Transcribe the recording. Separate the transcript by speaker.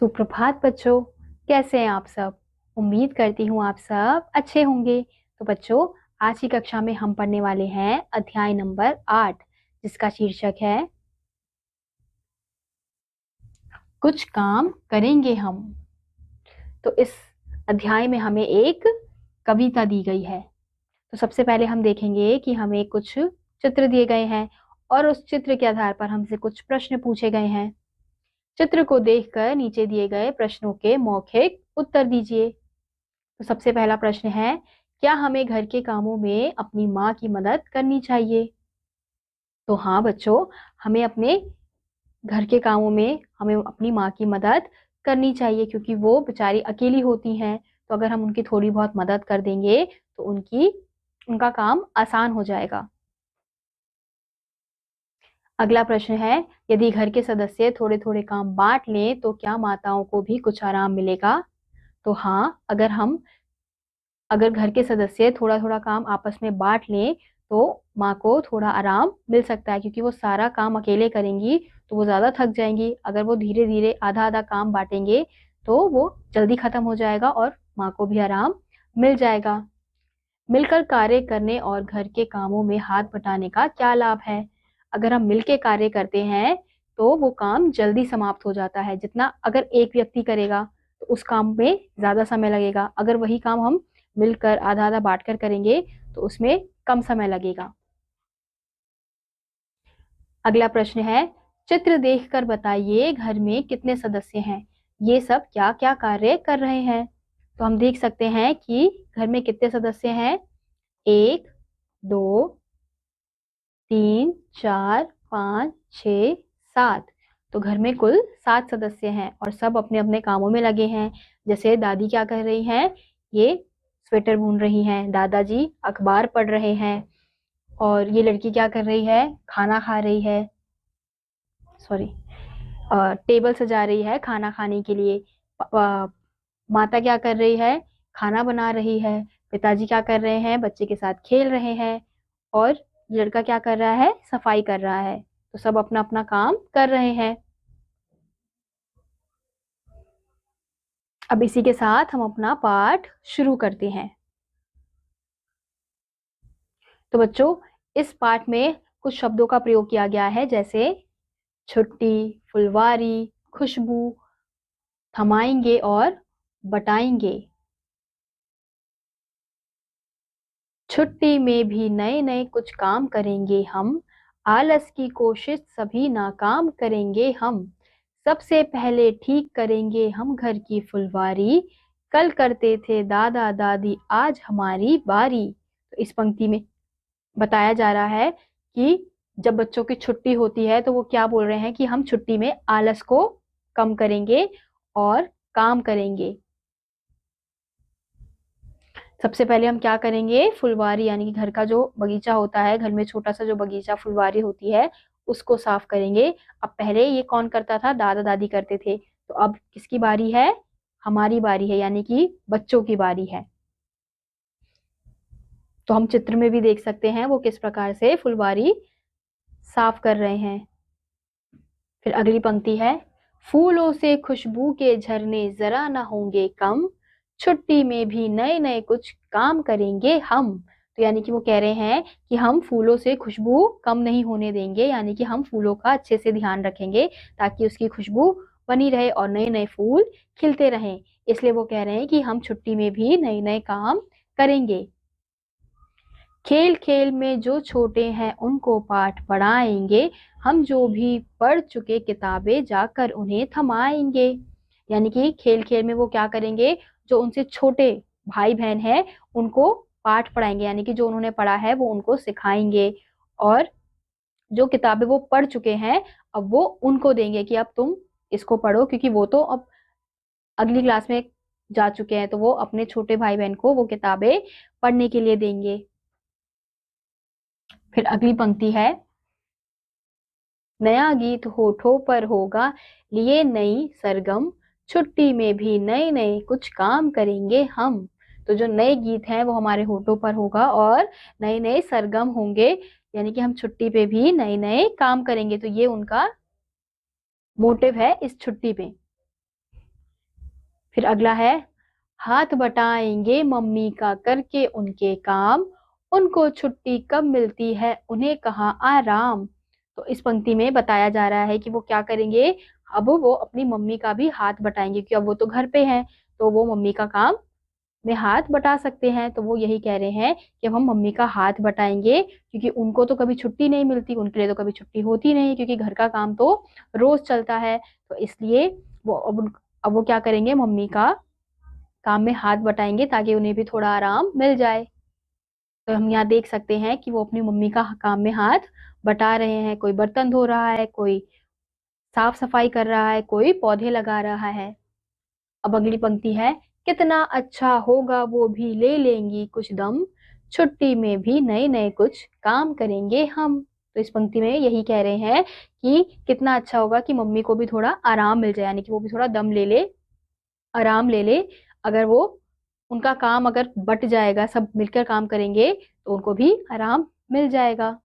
Speaker 1: सुप्रभात बच्चों। कैसे हैं आप सब? उम्मीद करती हूँ आप सब अच्छे होंगे। तो बच्चों, आज की कक्षा में हम पढ़ने वाले हैं अध्याय नंबर 8, जिसका शीर्षक है कुछ काम करेंगे हम। तो इस अध्याय में हमें एक कविता दी गई है। तो सबसे पहले हम देखेंगे कि हमें कुछ चित्र दिए गए हैं और उस चित्र के आधार पर हमसे कुछ प्रश्न पूछे गए हैं। चित्र को देखकर नीचे दिए गए प्रश्नों के मौखिक उत्तर दीजिए। तो सबसे पहला प्रश्न है, क्या हमें घर के कामों में अपनी माँ की मदद करनी चाहिए? तो हाँ बच्चों, हमें अपने घर के कामों में हमें अपनी माँ की मदद करनी चाहिए, क्योंकि वो बेचारी अकेली होती हैं। तो अगर हम उनकी थोड़ी बहुत मदद कर देंगे तो उनका काम आसान हो जाएगा। अगला प्रश्न है, यदि घर के सदस्य थोड़े थोड़े काम बांट लें तो क्या माताओं को भी कुछ आराम मिलेगा? तो हाँ, अगर घर के सदस्य थोड़ा थोड़ा काम आपस में बांट लें तो माँ को थोड़ा आराम मिल सकता है, क्योंकि वो सारा काम अकेले करेंगी तो वो ज्यादा थक जाएंगी। अगर वो धीरे धीरे आधा आधा काम बांटेंगे तो वो जल्दी खत्म हो जाएगा और माँ को भी आराम मिल जाएगा। मिलकर कार्य करने और घर के कामों में हाथ बटाने का क्या लाभ है? अगर हम मिलकर कार्य करते हैं तो वो काम जल्दी समाप्त हो जाता है। जितना अगर एक व्यक्ति करेगा तो उस काम में ज्यादा समय लगेगा। अगर वही काम हम मिलकर आधा आधा बांट कर करेंगे तो उसमें कम समय लगेगा। अगला प्रश्न है, चित्र देखकर बताइए घर में कितने सदस्य हैं? ये सब क्या क्या कार्य कर रहे हैं? तो हम देख सकते हैं कि घर में कितने सदस्य हैं। 1, 2, 3, 4, 5, 6, 7। तो घर में कुल 7 सदस्य हैं और सब अपने अपने कामों में लगे हैं। जैसे दादी क्या कर रही हैं, ये स्वेटर बुन रही हैं। दादाजी अखबार पढ़ रहे हैं। और ये लड़की क्या कर रही है, खाना खा रही है। सॉरी, टेबल सजा रही है खाना खाने के लिए। माता क्या कर रही है, खाना बना रही है। पिताजी क्या कर रहे हैं, बच्चे के साथ खेल रहे हैं। और लड़का क्या कर रहा है, सफाई कर रहा है। तो सब अपना अपना काम कर रहे हैं। अब इसी के साथ हम अपना पाठ शुरू करते हैं। तो बच्चों, इस पाठ में कुछ शब्दों का प्रयोग किया गया है, जैसे छुट्टी, फुलवारी, खुशबू, थमाएंगे और बटाएंगे। छुट्टी में भी नए नए कुछ काम करेंगे हम, आलस की कोशिश सभी नाकाम करेंगे हम। सबसे पहले ठीक करेंगे हम घर की फुलवारी, कल करते थे दादा दादी आज हमारी बारी। तो इस पंक्ति में बताया जा रहा है कि जब बच्चों की छुट्टी होती है तो वो क्या बोल रहे हैं कि हम छुट्टी में आलस को कम करेंगे और काम करेंगे। सबसे पहले हम क्या करेंगे, फुलवारी यानी कि घर का जो बगीचा होता है, घर में छोटा सा जो बगीचा फुलवारी होती है उसको साफ करेंगे। अब पहले ये कौन करता था, दादा दादी करते थे। तो अब किसकी बारी है, हमारी बारी है, यानी कि बच्चों की बारी है। तो हम चित्र में भी देख सकते हैं वो किस प्रकार से फुलवारी साफ कर रहे हैं। फिर अगली पंक्ति है, फूलों से खुशबू के झरने जरा ना होंगे कम, छुट्टी में भी नए नए कुछ काम करेंगे हम। तो यानी कि वो कह रहे हैं कि हम फूलों से खुशबू कम नहीं होने देंगे, यानी कि हम फूलों का अच्छे से ध्यान रखेंगे ताकि उसकी खुशबू बनी रहे और नए नए फूल खिलते रहें। इसलिए वो कह रहे हैं कि हम छुट्टी में भी नए नए काम करेंगे। खेल खेल में जो छोटे हैं उनको पाठ पढ़ाएंगे, हम जो भी पढ़ चुके किताबें जाकर उन्हें थमाएंगे। यानी कि खेल खेल में वो क्या करेंगे, जो उनसे छोटे भाई बहन हैं उनको पाठ पढ़ाएंगे, यानी कि जो उन्होंने पढ़ा है वो उनको सिखाएंगे। और जो किताबें वो पढ़ चुके हैं अब वो उनको देंगे कि अब तुम इसको पढ़ो, क्योंकि वो तो अब अगली क्लास में जा चुके हैं। तो वो अपने छोटे भाई बहन को वो किताबें पढ़ने के लिए देंगे। फिर अगली पंक्ति है, नया गीत होठों पर होगा लिए नई सरगम, छुट्टी में भी नए नए कुछ काम करेंगे हम। तो जो नए गीत हैं वो हमारे होठों पर होगा और नए नए सरगम होंगे, यानी कि हम छुट्टी पे भी नए नए काम करेंगे। तो ये उनका मोटिव है इस छुट्टी पे। फिर अगला है, हाथ बटाएंगे मम्मी का करके उनके काम, उनको छुट्टी कब मिलती है उन्हें कहाँ आराम। तो इस पंक्ति में बताया जा रहा है कि वो क्या करेंगे, अब वो अपनी मम्मी का भी हाथ बटाएंगे, क्योंकि अब वो तो घर पे हैं, तो वो मम्मी का काम में हाथ बटा सकते हैं। तो वो यही कह रहे हैं कि अब हम मम्मी का हाथ बटाएंगे, क्योंकि उनको तो कभी छुट्टी नहीं मिलती, उनके लिए तो कभी छुट्टी होती नहीं, क्योंकि घर का काम तो रोज चलता है। तो इसलिए वो अब वो क्या करेंगे, मम्मी का काम में हाथ बटाएंगे ताकि उन्हें भी थोड़ा आराम मिल जाए। तो हम यहाँ देख सकते हैं कि वो अपनी मम्मी का काम में हाथ बटा रहे हैं। कोई बर्तन धो रहा है, कोई साफ सफाई कर रहा है, कोई पौधे लगा रहा है। अब अगली पंक्ति है, कितना अच्छा होगा वो भी ले लेंगी कुछ दम, छुट्टी में भी नए नए कुछ काम करेंगे हम। तो इस पंक्ति में यही कह रहे हैं कि कितना अच्छा होगा कि मम्मी को भी थोड़ा आराम मिल जाए, यानी कि वो भी थोड़ा दम ले ले, आराम ले ले। अगर वो उनका काम अगर बट जाएगा, सब मिलकर काम करेंगे, तो उनको भी आराम मिल जाएगा।